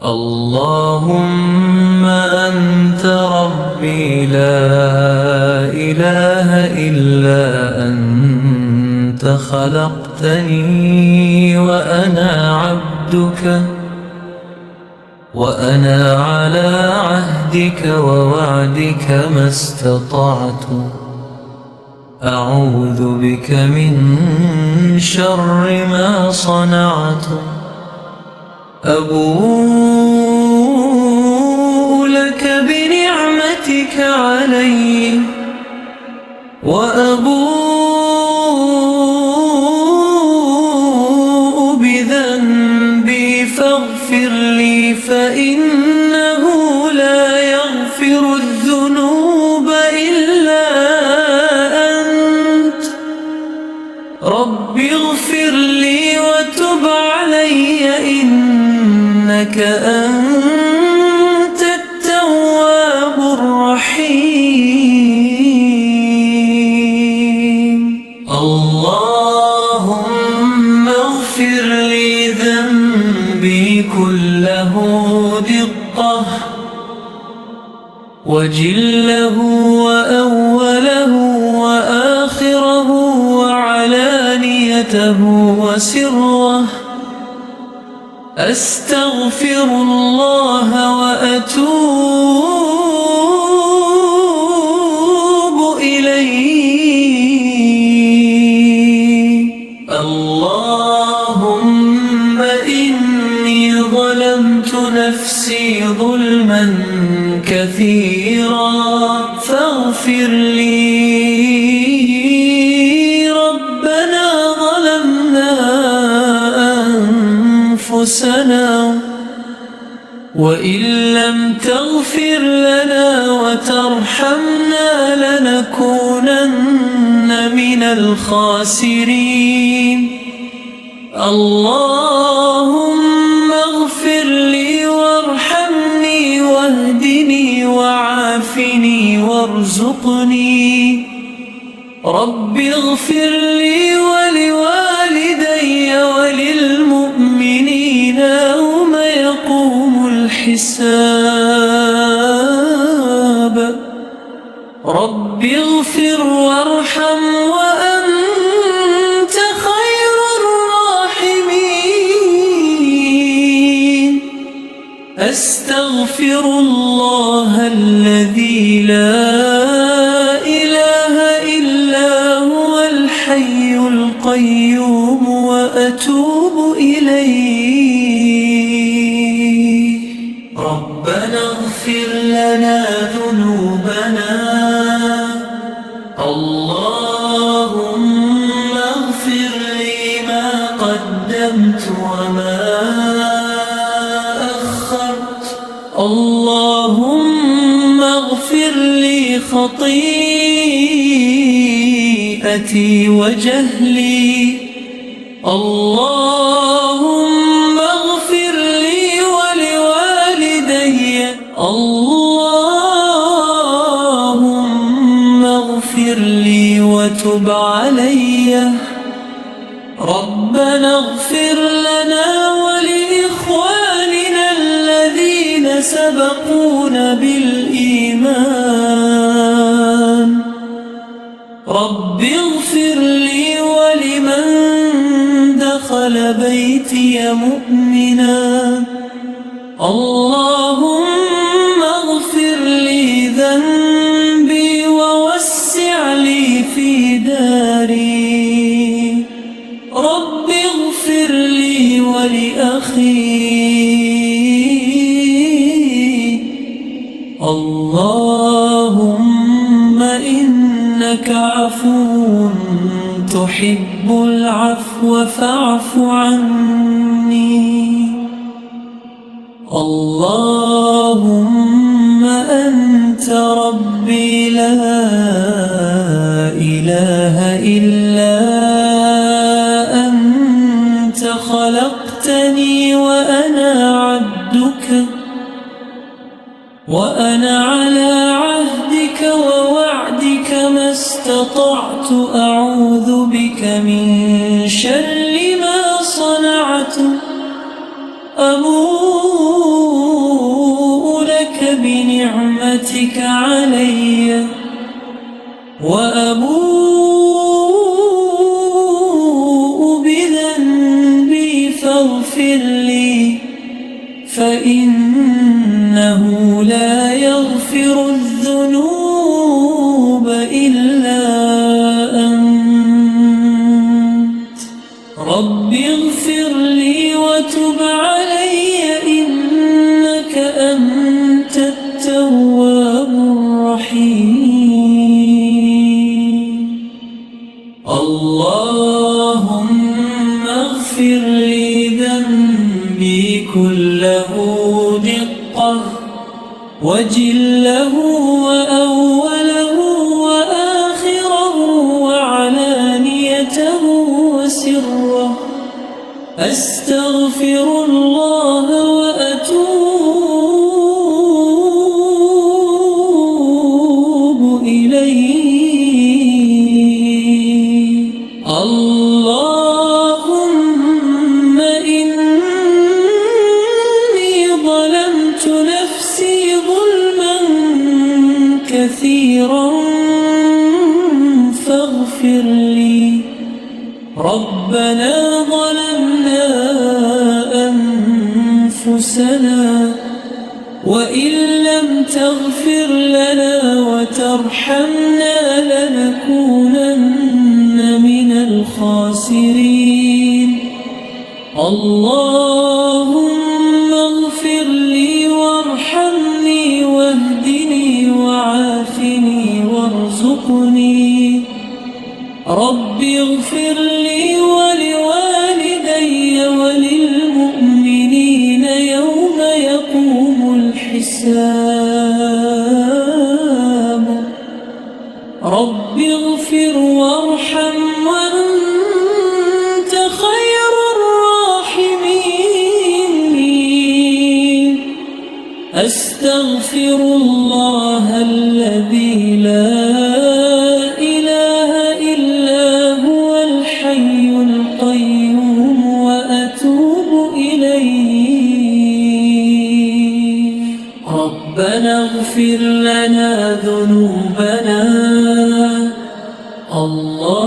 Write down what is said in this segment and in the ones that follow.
اللهم أنت ربي لا إله إلا أنت خلقتني وأنا عبدك وأنا على عهدك ووعدك ما استطعت أعوذ بك من شر ما صنعت أبوء لك بنعمتك علي وأبوء بذنبي فاغفر لي فإنه لا يغفر الذنوب إلا أنت رب اغفر لي وتب علي إنك أنت التواب الرحيم اللهم اغفر لي ذنبي كله دقة وجله وأوله وآخره وعلانيته وسره أستغفر الله وأتوب إليه اللهم إني ظلمت نفسي ظلما كثيرا فاغفر لي ربنا ظلمنا أنفسنا وإن لم تغفر لنا وترحمنا لنكونن من الخاسرين اللهم اغفر لي وارحمني واهدني وعافني وارزقني رب اغفر لي ولوالدي وللمؤمنين يوم يقوم الحساب رب اغفر وارحم وأنت خير الراحمين أستغفر الله الذي لا إله إلا هو الحي القيوم وأتوب إليه ربنا اغفر لنا ذنوبنا اللهم اغفر لي ما قدمت وما أخرت اللهم اغفر لي خطيئتي وجهلي اللهم اغفر لي ولوالدي اللهم اغفر لي وتب علي ربنا اغفر لنا ولإخواننا الذين سبقونا بالإيمان رب اغفر لي ولمن دخل بيتي مؤمنا اللهم اغفر لي ذنبي ووسع لي في داري رب اغفر لي ولأخي اللهم إنك عفو تحب العفو فاعف عني اللهم أنت ربي لا إله إلا أنت خلقتني وأنا عبدك وأنا على عهدك ووعدك ما استطعت أعوذ بك من شر ما صنعت أبوء بك علي وأبوء بذنبي فاغفر لي فإنه لا يغفر الذنوب إلا أنت رب اغفر لي وتب علي إنك أنت التواب الرحيم اللهم اغفر لي ذنبي كله دقة وجله وأوله وآخره وعلانيته وسره أستغفر الله وأتوب إليه اللهم إني ظلمت نفسي ظلما كثيرا فاغفر لي ربنا ظلمنا أنفسنا وإن لم تغفر لنا وترحمنا لنكونن من الخاسرين اللهم اغفر لي وارحمني واهدني وعافني وارزقني رب اغفر لي ولوالدي وللمؤمنين يوم يقوم الحساب رب اغفر وارحم وأنت خير الراحمين أستغفر الله الذي لا إله إلا هو الحي القيوم وأتوب إليه ربنا اغفر لنا ذنوبنا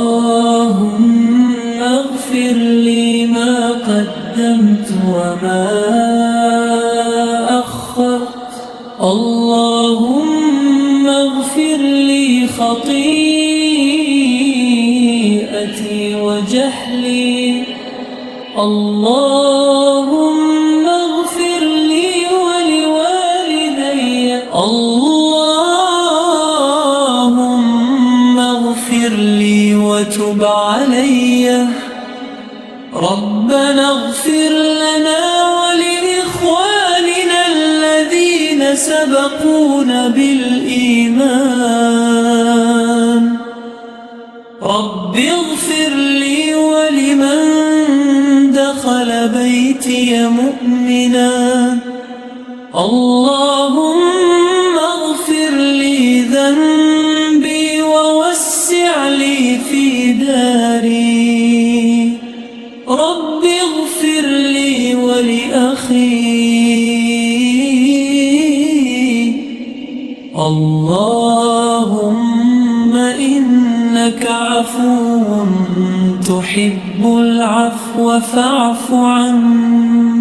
اللهم اغفر لي ما قدمت وما أخرت اللهم اغفر لي خطيئتي وجهلي اللهم اغفر لي ولوالدي اللهم اغفر لي وتب علي ربنا اغفر لنا ولإخواننا الذين سبقونا بالإيمان رب اغفر لي ولمن دخل بيتي مؤمنا اللهم اغفر لي ذنبي ووسع لي في داري رب اغفر لي ولأخي اللهم إنك عفو تحب العفو فاعف عني